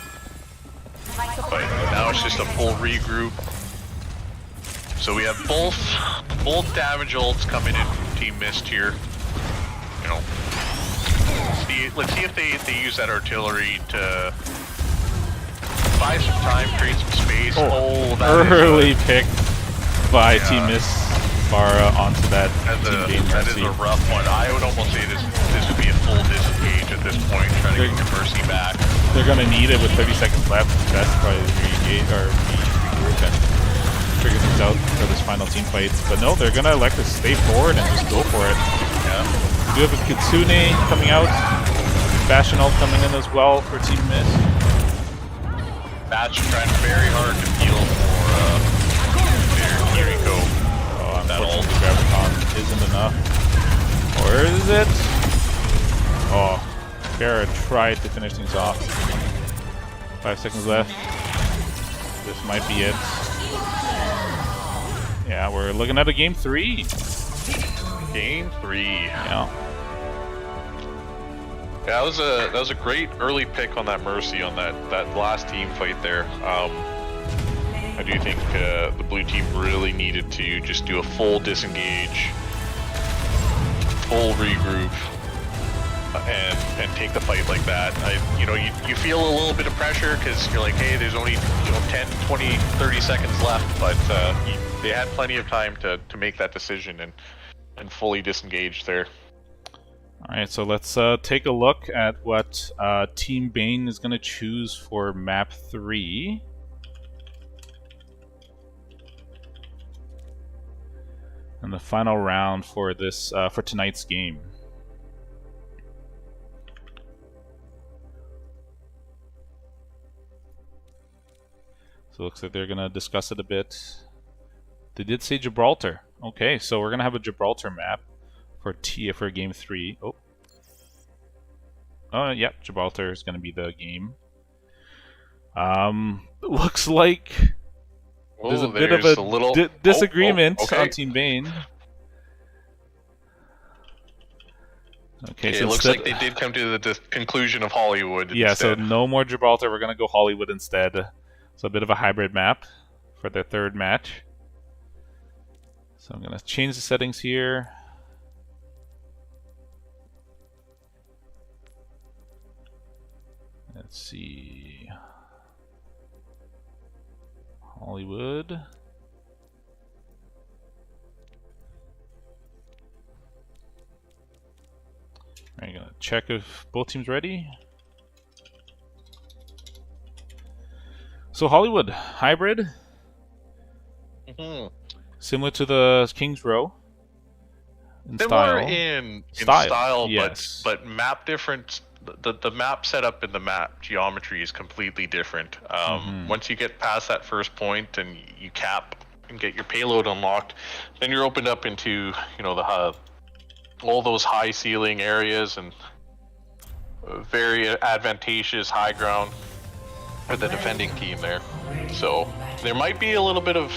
But now it's just a full regroup. So we have both damage ults coming in from Team Mist here. You know, let's see if they use that artillery to buy some time, create some space. Oh, that early pick by Team Mist Pharah onto that Team Baen that Mercy. is a rough one. I would almost say this would be a full disengage at this point, trying to get your Mercy back. They're gonna need it with 30 seconds left. Best probably re-engage or regroup and figure things out for this final team fight. But no, they're gonna elect to stay forward and just go for it. Yeah. We do have a Kitsune coming out. Bastion ult coming in as well for Team Mist. Batch trying very hard to heal for their Kiriko. Oh, unfortunately, the Graviton isn't enough. Or is it? Oh, Pharah tried to finish things off. 5 seconds left. This might be it. Yeah, we're looking at a game 3. Game 3. Yeah. Yeah, that was a great early pick on that Mercy on that last team fight there. I do think the blue team really needed to just do a full disengage, full regroup, and take the fight like that. You feel a little bit of pressure because you're like, hey, there's only 10, 20, 30 seconds left, but they had plenty of time to make that decision and fully disengage there. Alright, so let's take a look at what Team Baen is going to choose for map 3. And the final round for this for tonight's game. So it looks like they're going to discuss it a bit. They did say Gibraltar. Okay, so we're going to have a Gibraltar map for game 3. Oh, yep, Gibraltar is going to be the game. Looks like there's a bit of a disagreement on Team Baen. Okay, so it looks like they did come to the conclusion of Hollywood. Yeah, instead. So no more Gibraltar. We're going to go Hollywood instead. So a bit of a hybrid map for their third match. So I'm going to change the settings here. Let's see. Hollywood. I'm gonna check if both teams ready. So Hollywood hybrid. Similar to the King's Row. In Similar style. in style, yes. but map different. The map setup in the map geometry is completely different. Once you get past that first point and you cap and get your payload unlocked, then you're opened up into the all those high ceiling areas and very advantageous high ground for the defending team there. So there might be a little bit of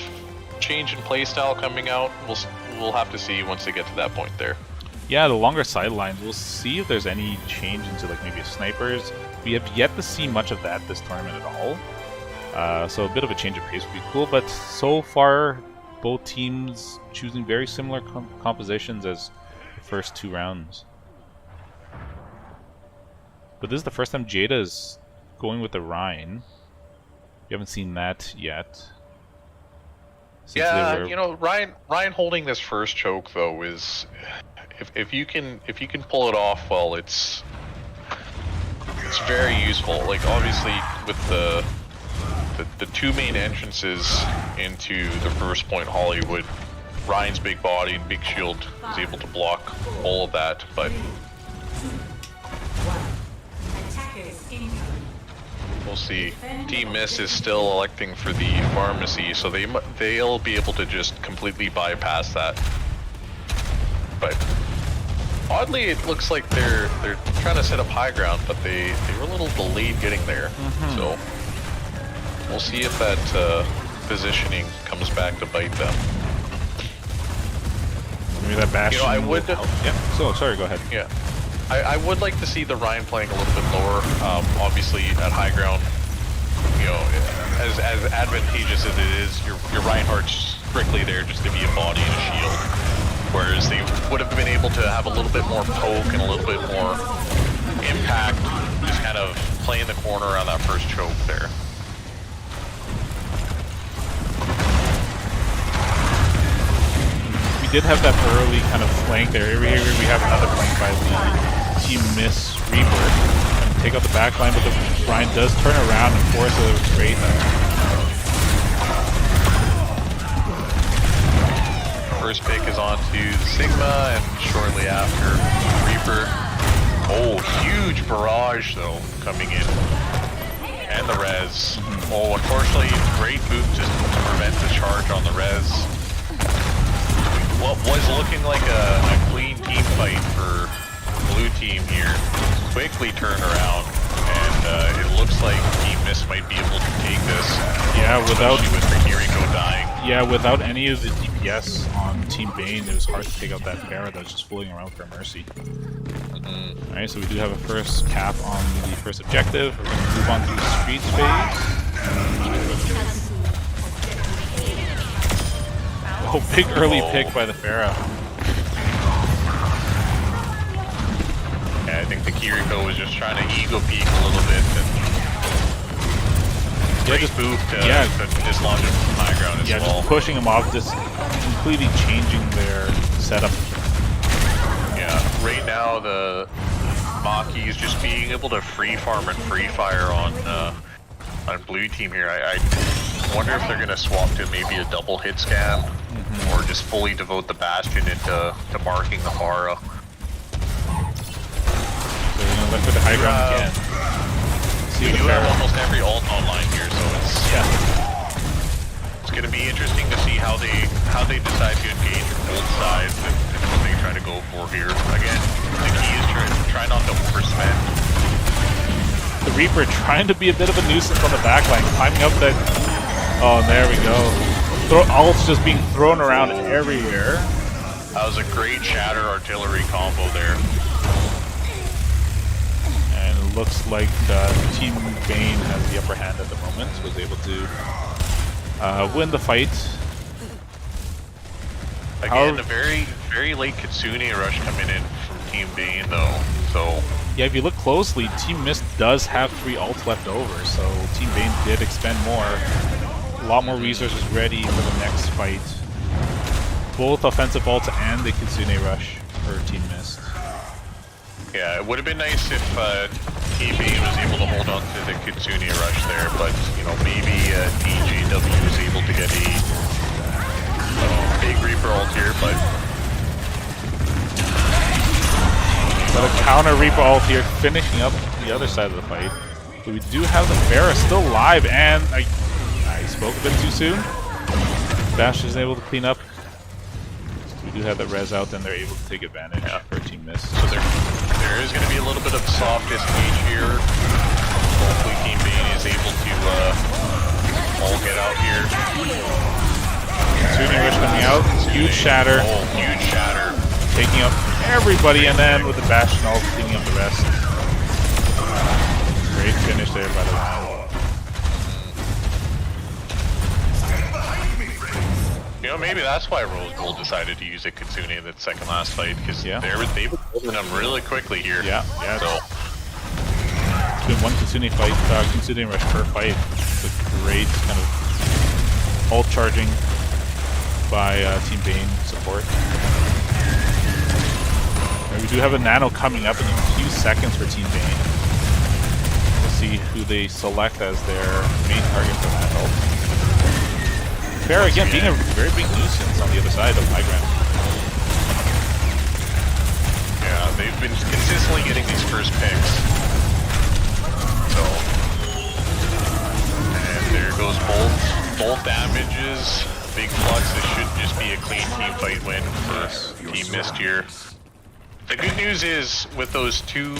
change in playstyle coming out. We'll have to see once they get to that point there. Yeah, the longer sidelines. We'll see if there's any change into like maybe snipers. We have yet to see much of that this tournament at all. So a bit of a change of pace would be cool. But so far, both teams choosing very similar compositions as the first 2 rounds. But this is the first time Jada is going with the Rhine. We haven't seen that yet. Yeah, Ryan holding this first choke though is, if you can pull it off well, it's very useful. Like obviously with the 2 main entrances into the first point Hollywood, Ryan's big body and big shield is able to block all of that, but we'll see. Team Miss is still electing for the pharmacy, so they'll be able to just completely bypass that. But oddly, it looks like they're trying to set up high ground, but they were a little delayed getting there. So we'll see if that positioning comes back to bite them. Maybe that Bastion. I would. Yeah. So sorry. Go ahead. Yeah. I would like to see the Rhine playing a little bit lower. Obviously, at high ground, as advantageous as it is, your Reinhardt's strictly there just to be a body and a shield. Whereas they would have been able to have a little bit more poke and a little bit more impact, just kind of playing the corner around that first choke there. We did have that early kind of flank there. Here we have another flank by the Team Miss Reaper. And take out the back line, but the Rhine does turn around and force a straight. First pick is on to Sigma, and shortly after, Reaper. Oh, huge barrage though coming in. And the res. Oh, unfortunately, great move just to prevent the charge on the res. What was looking like a clean team fight for blue team here quickly turned around, and it looks like Team Miss might be able to take this. Yeah, without with the Kiriko dying. Yeah, without any of the DPS on Team Baen, it was hard to take out that Pharah that was just fooling around for Mercy. Alright, so we do have a first cap on the first objective. We're going to move on to the streets phase. Oh, big early pick by the Pharah. Yeah, I think the Kiriko was just trying to ego peek a little bit and just move to dislodge him from high ground as well. Just pushing him off, just completely changing their setup. Yeah, right now the Maki is just being able to free farm and free fire on blue team here. I wonder if they're going to swap to maybe a double hit scan or just fully devote the Bastion into marking the Mara. So we're going to look for the high ground again. We do have almost every ult online here, so it's going to be interesting to see how they decide to engage both sides and what they try to go for here. Again, the key is try not to overspend. The Reaper trying to be a bit of a nuisance on the backline, climbing up that. Oh, there we go. Ults just being thrown around everywhere. That was a great shatter artillery combo there. Looks like Team Baen has the upper hand at the moment. Was able to win the fight. Again, a very, very late Kitsune rush coming in from Team Baen though. So yeah, if you look closely, Team Mist does have 3 ults left over. So Team Baen did expend more, a lot more resources ready for the next fight. Both offensive ults and the Kitsune rush for Team Mist. Yeah, it would have been nice if Team Baen was able to hold on to the Kitsune rush there, but maybe DJW was able to get a Big Reaper ult here, but a counter Reaper ult here, finishing up the other side of the fight. But we do have the Pharah still alive, and I spoke a bit too soon. Bash isn't able to clean up. We do have that res out, and they're able to take advantage for a team miss. So there is going to be a little bit of soft disengage here. Hopefully Team Baen is able to all get out here. Tsuni Rush coming out, huge shatter. Oh, huge shatter. Taking up everybody, and then with the Bash and all, cleaning up the rest. Great finish there by the round. You know, maybe that's why Rose Gold decided to use a Kitsune in that second last fight, because they've been holding them really quickly here. Yeah. So it's been one Kitsune fight, Kitsune Rush per fight. It's a great kind of ult charging by Team Baen support. And we do have a Nano coming up in a few seconds for Team Baen. We'll see who they select as their main target for that ult. Pharah again being a very big nuisance on the other side of high ground. yeah, they've been consistently getting these first picks. So, and there goes both damages. Big flux. This should just be a clean team fight win for Team Mist here. The good news is with those two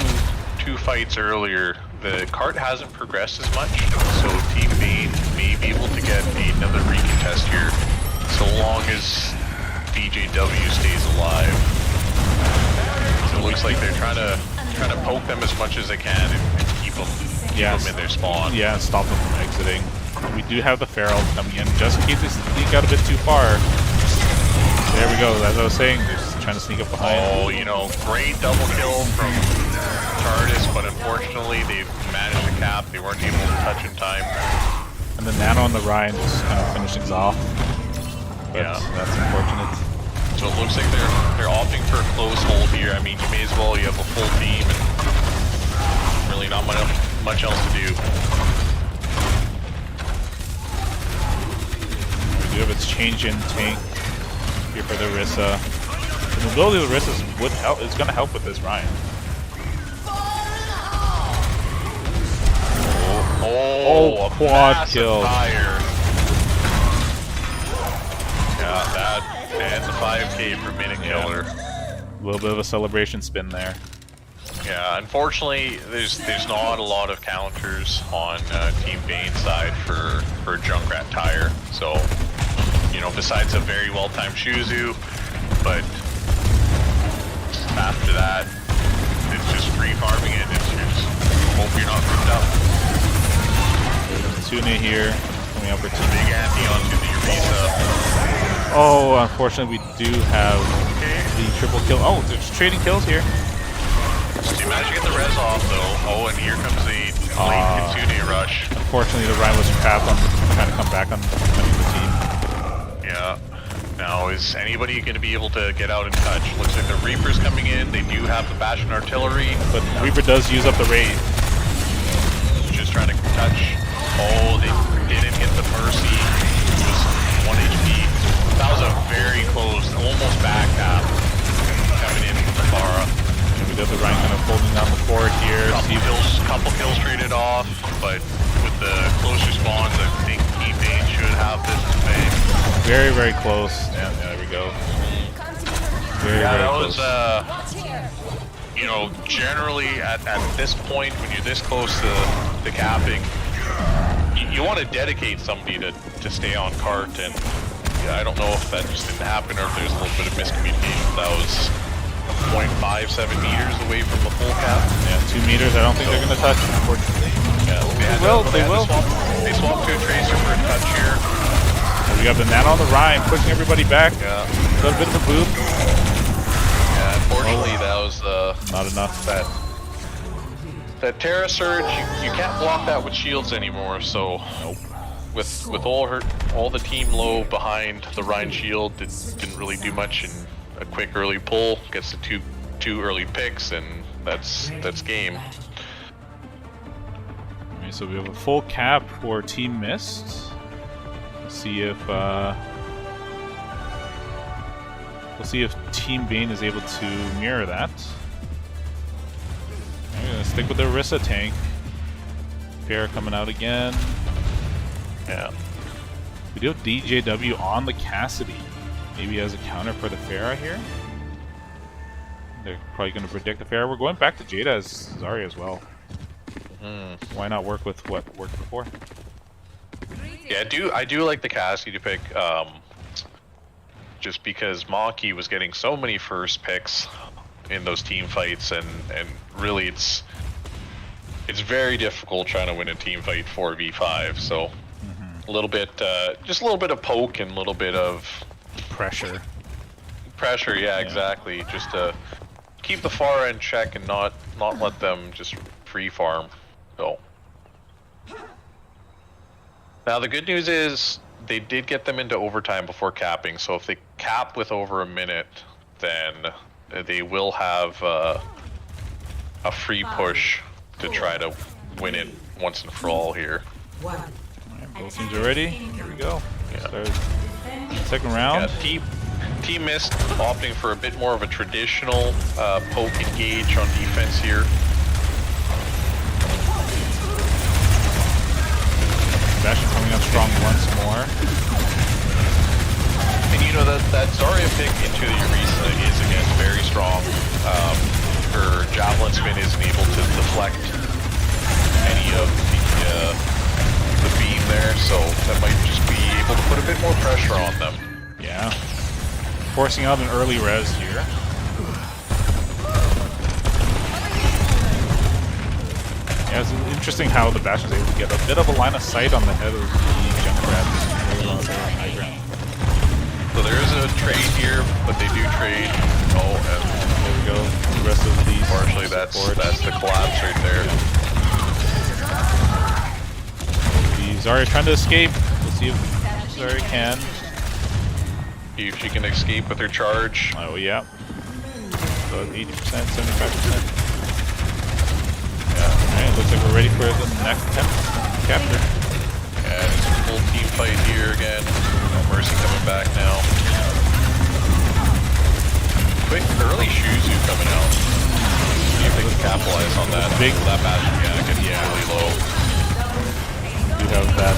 fights earlier, the cart hasn't progressed as much, so Team Baen may be able to get another recontest here, so long as DJW stays alive. So it looks like they're trying to poke them as much as they can and keep them in their spawn. Yeah, and stop them from exiting. We do have the Feral coming in, just in case they sneak out a bit too far. There we go, as I was saying, they're just trying to sneak up behind. Oh, you know, great double kill from TARDIS, but unfortunately they managed to cap. They weren't able to touch in time. And the Nano on the Ryan just kind of finishing things off. But that's unfortunate. So it looks like they're opting for a close hold here. I mean, you may as well, you have a full team and really not much else to do. We do have its change in tank here for the Orisa. The mobility of the Orisa would help. It's going to help with this Ryan. Oh, a quad kill. Fire. Yeah, that and the 5K per minute killer. A little bit of a celebration spin there. Yeah, unfortunately, there's not a lot of counters on Team Baen's side for Junkrat Tire. So, you know, besides a very well-timed Shuzu, but after that, it's just free farming it. It's just hope you're not ripped up. Tuna here, coming up for Team Big anti onto the Orisa. Oh, unfortunately, we do have the triple kill. Oh, there's trading kills here. So you managed to get the res off, though. Oh, and here comes the late Kitsune rush. Unfortunately, the Ryan was trapped on trying to come back on the team. Yeah. Now, is anybody going to be able to get out and touch? Looks like the Reaper's coming in. They do have the Bastion artillery. But Reaper does use up the raid. Just trying to touch. Oh, they didn't get the Mercy. It was 1 HP. That was a very close, almost back half coming in from the Pharah. And we got the Ryan kind of holding down the fort here. Couple kills traded off, but with the close respawns, I think Team Baen should have this in the bag. Very, very close. And there we go. Very close. You know, generally at this point, when you're this close to capping, you want to dedicate somebody to stay on cart, and I don't know if that just didn't happen or if there's a little bit of miscommunication. That was 0.57 meters away from the full cap. Yeah, 2 meters. I don't think they're going to touch, unfortunately. Yeah, They will. They swapped to a tracer for a touch here. And we got the Nano on the Ryan, pushing everybody back. Yeah. A little bit of a boom. Yeah, unfortunately that was not enough. That Terra Surge, you can't block that with shields anymore, so nope. With all the team low behind the Rhine shield, it didn't really do much, and a quick early pull gets the two early picks, and that's game. Okay, so we have a full cap for Team Mist. Let's see if We'll see if Team Baen is able to mirror that. I'm gonna stick with the Orisa tank. Fair coming out again. Yeah. We do have DJW on the Cassidy. Maybe as a counter for the Pharah here. They're probably going to predict the Pharah. We're going back to Jada as Zarya as well. Why not work with what worked before? Yeah, I do like the Cassidy pick, just because Maki was getting so many first picks in those team fights, and really it's very difficult trying to win a team fight 4v5. So a little bit, just a little bit of poke and a little bit of Pressure. yeah, exactly. Just to keep the Pharah in check and not let them just free farm. So now the good news is they did get them into overtime before capping. So if they cap with over a minute, then they will have a free push to try to win it once and for all here. Alright, both teams are ready. Here we go. Yeah. Second round. Yeah, Team Mist opting for a bit more of a traditional poke engage on defense here. Bastion coming up strong once more. And you know that Zarya pick into the Orisa is again very strong. Her javelin spin isn't able to deflect any of the beam there, so that might just be able to put a bit more pressure on them. Yeah. Forcing out an early res here. Yeah, it's interesting how the Bastion's able to get a bit of a line of sight on the head of the Junkrat. So there is a trade here, but they do trade. Oh, and there we go. The rest of these. partially that's the collapse right there. Zarya trying to escape. Let's see if Zarya can. See if she can escape with her charge. Oh, yeah. So 80%, 75%. Yeah. Alright, looks like we're ready for the next attempt. Capture. And it's a full team fight here again. Mercy coming back now. Quick early Shuzu coming out. See if they can capitalize on that. Big that Bastion mechanic is really low. Do have that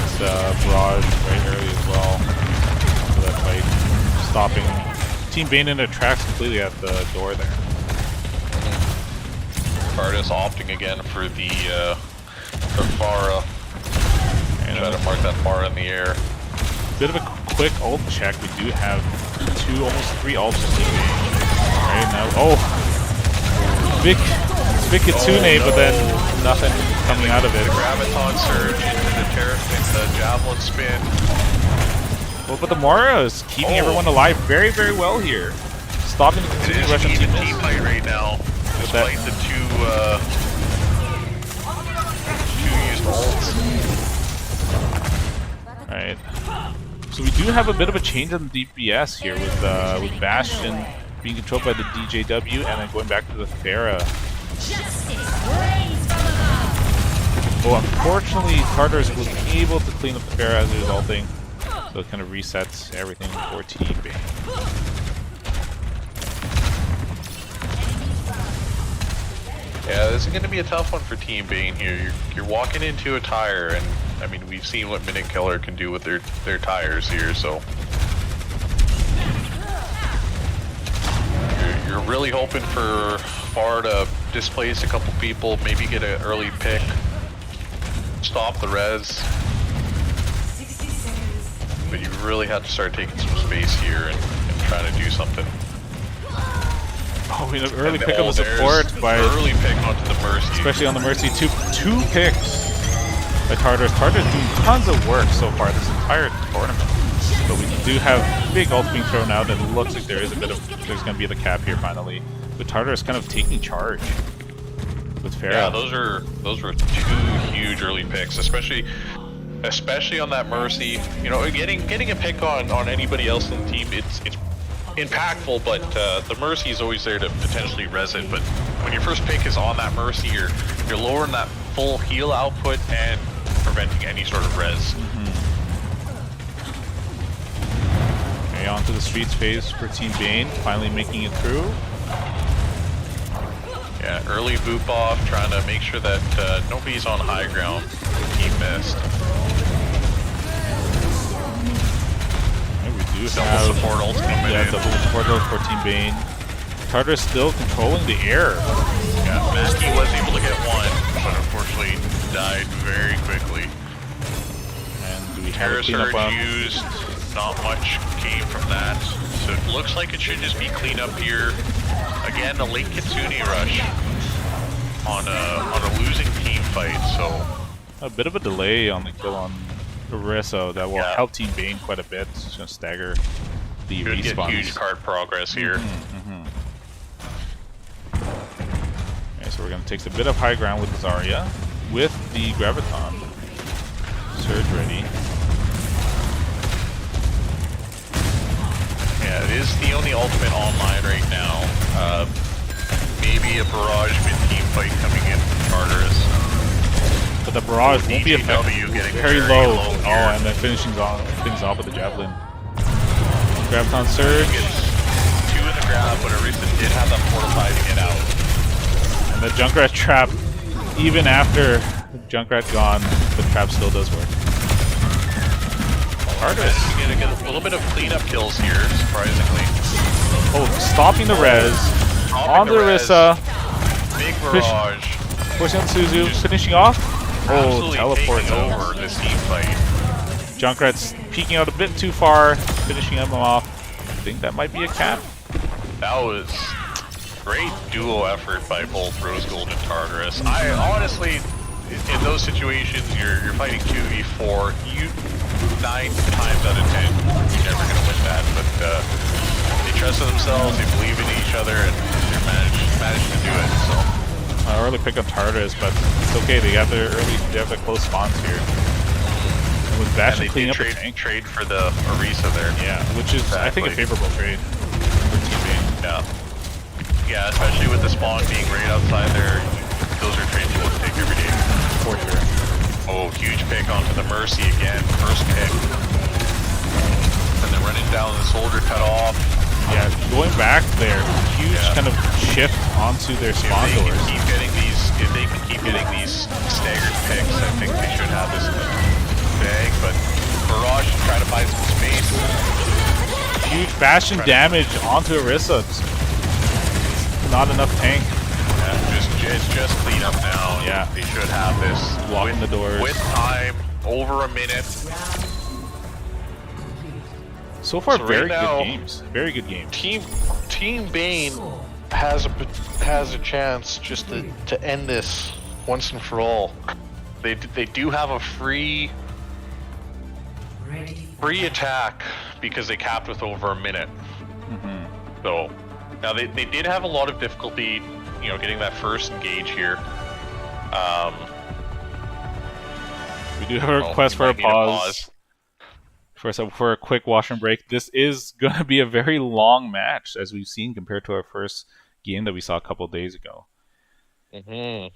barrage right early as well. So that fight stopping Team Baen in the tracks completely at the door there. Cardis opting again for the Pharah. And try to mark that Pharah in the air. Bit of a quick ult check. We do have almost three ults for Team Baen. Right now, big Kitsune, no. but then nothing coming out of it. The Graviton surge into the the javelin spin. Well, but the Mora is keeping everyone alive very, very well here. Stopping the It continued is Russian an even team. team fight right now, despite the two used ults. Alright. So we do have a bit of a change in the DPS here with Bastion being controlled by the DJW and then going back to the Pharah. Oh, unfortunately, Tartarus was able to clean up the Pharah as a resulting. So it kind of resets everything for Team Baen. Yeah, this is going to be a tough one for Team Baen here. You're walking into a tire, and I mean, we've seen what Minute Killer can do with their tires here, so you're really hoping for Far to displace a couple people, maybe get an early pick, stop the res. But you really have to start taking some space here and trying to do something. Oh, we have early pick up a support by early pick onto the Mercy. Especially on the Mercy, two picks by Tartarus. Tartarus doing tons of work so far this entire tournament. But we do have big ults being thrown out, and it looks like there's going to be the cap here finally. But Tartarus kind of taking charge with Pharah. Yeah, those were two huge early picks, especially on that Mercy. You know, getting a pick on anybody else in the team, it's impactful, but the Mercy is always there to potentially res it. But when your first pick is on that Mercy, you're lowering that full heal output and preventing any sort of res. Okay, Okay, onto the streets phase for Team Baen, finally making it through. Yeah, early boop off, trying to make sure that nobody's on high ground. Team missed. And we do Double have support ults coming in. double support ult for Team Baen. Tartarus still controlling the air. Yeah, Mackie was able to get one, but unfortunately died very quickly. And do we have a Terra cleanup Surge on? used, not much came from that. So it looks like it should just be cleanup here. Again, a late Kitsune rush on a losing team fight, so A bit of a delay on the kill on Orisa that will help Team Baen quite a bit. It's going to stagger the should get respawns. huge card progress here. Okay, so we're going to take a bit of high ground with Zarya, with the Graviton. Surge ready. Yeah, it is the only ultimate online right now. Maybe a barrage mid-team fight coming in from Tartarus. But the barrage won't be effective. DJW getting Very low. here. Oh, and then finishing things off with the Javelin. Graviton Surge. Gets two in the grab, but Orisa did have that fortify to get out. And the Junkrat trap, even after Junkrat gone, the trap still does work. Tartarus. You're gonna get a little bit of cleanup kills here, surprisingly. Oh, stopping the res. On the Orisa. Big barrage. Pushing on Suzu. Finishing off. Oh, Absolutely teleports taking over. over this team fight. Junkrat's peeking out a bit too far, finishing him off. I think that might be a cap. That was great duo effort by both Rose Gold and Tartarus. I honestly, in those situations, you're fighting 2v4. You 9 times out of 10, you're never gonna win that. But they trusted themselves, they believe in each other, and they managed to do it. So I early pick up Tartarus, but it's okay. They have their close spawns here. And with Bastion cleaning up the tank. Trade for the Orisa there. Yeah, which is I think a favorable trade for Team Baen. Yeah. Yeah, especially with the spawn being right outside there. Those are trades you want to take every day. For sure. Oh, huge pick onto the Mercy again. First pick. And then running down the soldier cut off. Yeah, going back there, huge kind of shift onto their spawn doors. If they can keep getting these staggered picks, I think they should have this in the bag. But Barrage is trying to find some space. Huge Bastion damage onto Orisa. Not enough tank. Yeah, it's just clean up now. Yeah. They should have this. Blocking the doors. With time, over a minute. So far, So very right now, good games. Very good games. Team Baen has a chance just to end this once and for all. They do have a free attack because they capped with over a minute. So now they did have a lot of difficulty, getting that first engage here. We do have a request for a pause. For a quick wash and break. This is going to be a very long match, as we've seen, compared to our first game that we saw a couple of days ago. So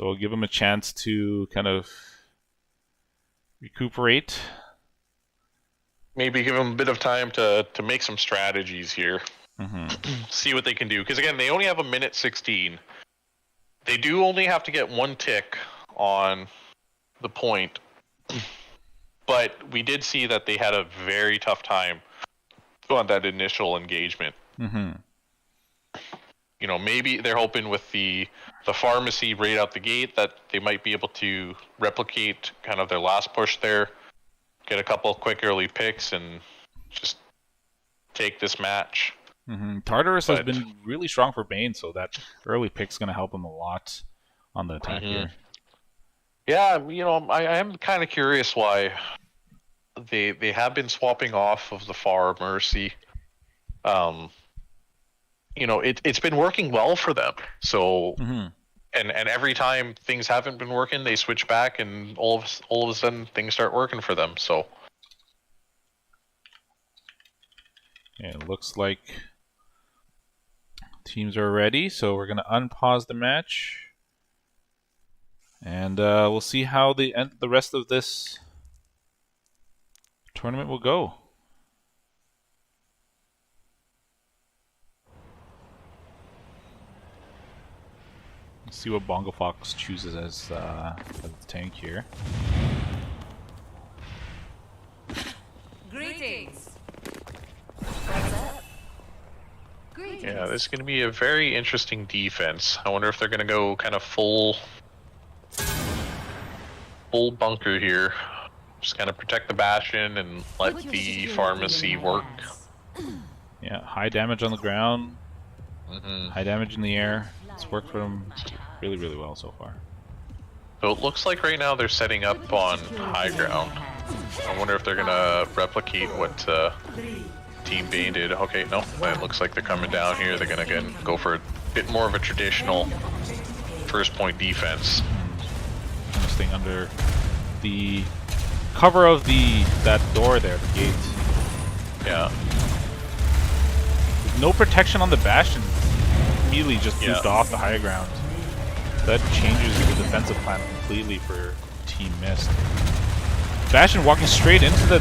we'll give them a chance to kind of recuperate. Maybe give them a bit of time to make some strategies here. See what they can do. Because again, they only have a minute 16. They do only have to get one tick on the point. But we did see that they had a very tough time on that initial engagement. Maybe they're hoping with the pharmacy right out the gate that they might be able to replicate kind of their last push there, get a couple quick early picks, and just take this match. Tartarus has been really strong for Baen, so that early pick's going to help him a lot on the attack here. Yeah, I am kind of curious why they have been swapping off of the Far Mercy. It's been working well for them. So, and every time things haven't been working, they switch back, and all of a sudden things start working for them. So, yeah, it looks like teams are ready. So we're going to unpause the match. And we'll see how the rest of this tournament will go. Let's see what Bongo Fox chooses as the tank here. Greetings. What's up? Greetings. Yeah, this is going to be a very interesting defense. I wonder if they're going to go kind of full bunker here. Just kind of protect the Bastion and let the pharmacy work. Yeah, high damage on the ground, Mm-hmm. high damage in the air. It's worked for them really, really well so far. So it looks like right now they're setting up on high ground. I wonder if they're going to replicate what Team Baen did. Okay, no, it looks like they're coming down here. They're going to go for a bit more of a traditional first point defense. Kind of staying under the cover of that door there, the gate. Yeah. With no protection on the Bastion. Immediately just moved off the high ground. That changes the defensive plan completely for Team Mist. Bastion walking straight into the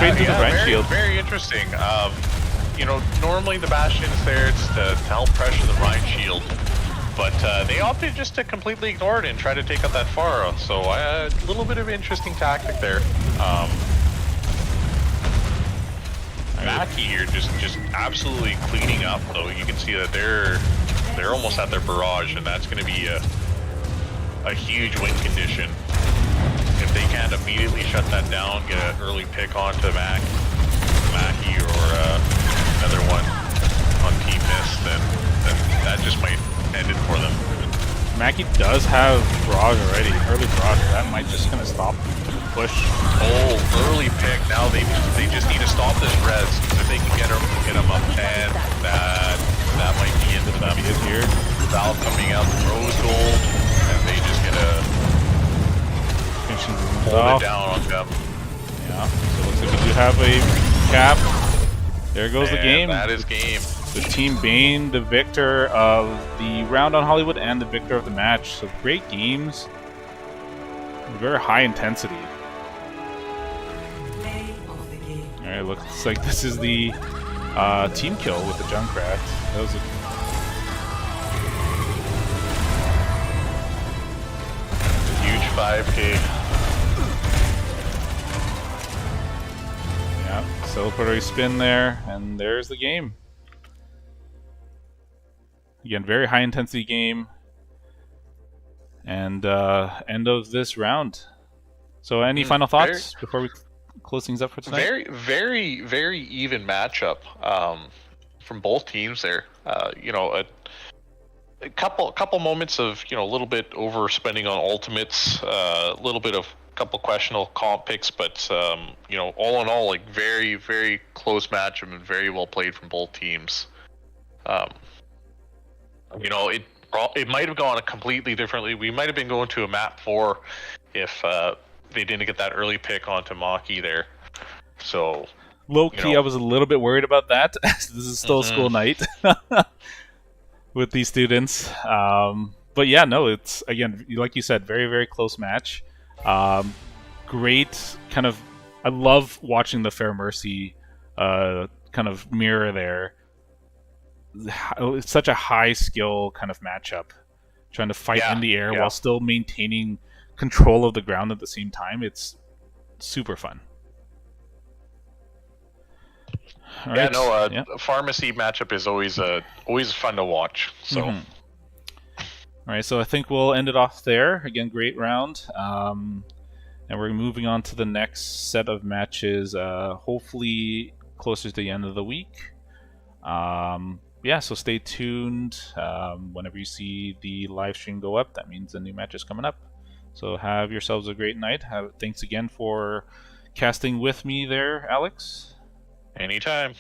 Rhine shield. Very interesting. You know, normally the Bastion is there to help pressure the Rhine shield, but they opted just to completely ignore it and try to take out that Pharah. So a little bit of an interesting tactic there. Mackie here just absolutely cleaning up, though. You can see that they're almost at their barrage, and that's going to be a huge win condition. If they can't immediately shut that down, get an early pick onto Mackie or another one on Team Mist, then that just might end it for them. Mackie does have barrage already, early barrage. That might just gonna stop the push. Oh, early pick. Now they just need to stop this res. If they can get him up 10, that might be into them. He is here. Valve coming out, Rose Gold, and they just get to hold it down on them. Yeah, so looks like we do have a cap. There goes the game. That is game. With Team Baen, the victor of the round on Hollywood and the victor of the match. So great games. Very high intensity. Alright, looks like this is the team kill with the Junkrat. That was a huge 5k. Yeah, celebratory spin there, and there's the game. Again, very high intensity game. And end of this round. So any final thoughts before we close things up for tonight? Very even matchup from both teams there. You know, a couple moments of, you know, a little bit overspending on ultimates, a little bit of couple questionable comp picks, but you know, all in all, like very close matchup and very well played from both teams. You know, it might have gone completely differently. We might have been going to a map 4 if they didn't get that early pick onto Maki there. So low key, I was a little bit worried about that. This is still school night with these students. But yeah, no, it's, again, like you said, very close match. Great kind of, I love watching the Fair Mercy kind of mirror there. It's such a high skill kind of matchup, trying to fight in the air while still maintaining control of the ground at the same time. It's super fun. All right. Pharmacy matchup is always fun to watch. So, all right, so I think we'll end it off there. Again, great round, and we're moving on to the next set of matches. Hopefully, closer to the end of the week. Yeah, so stay tuned. Whenever you see the live stream go up, that means the new match is coming up. So have yourselves a great night. Thanks again for casting with me there, Alex. Anytime.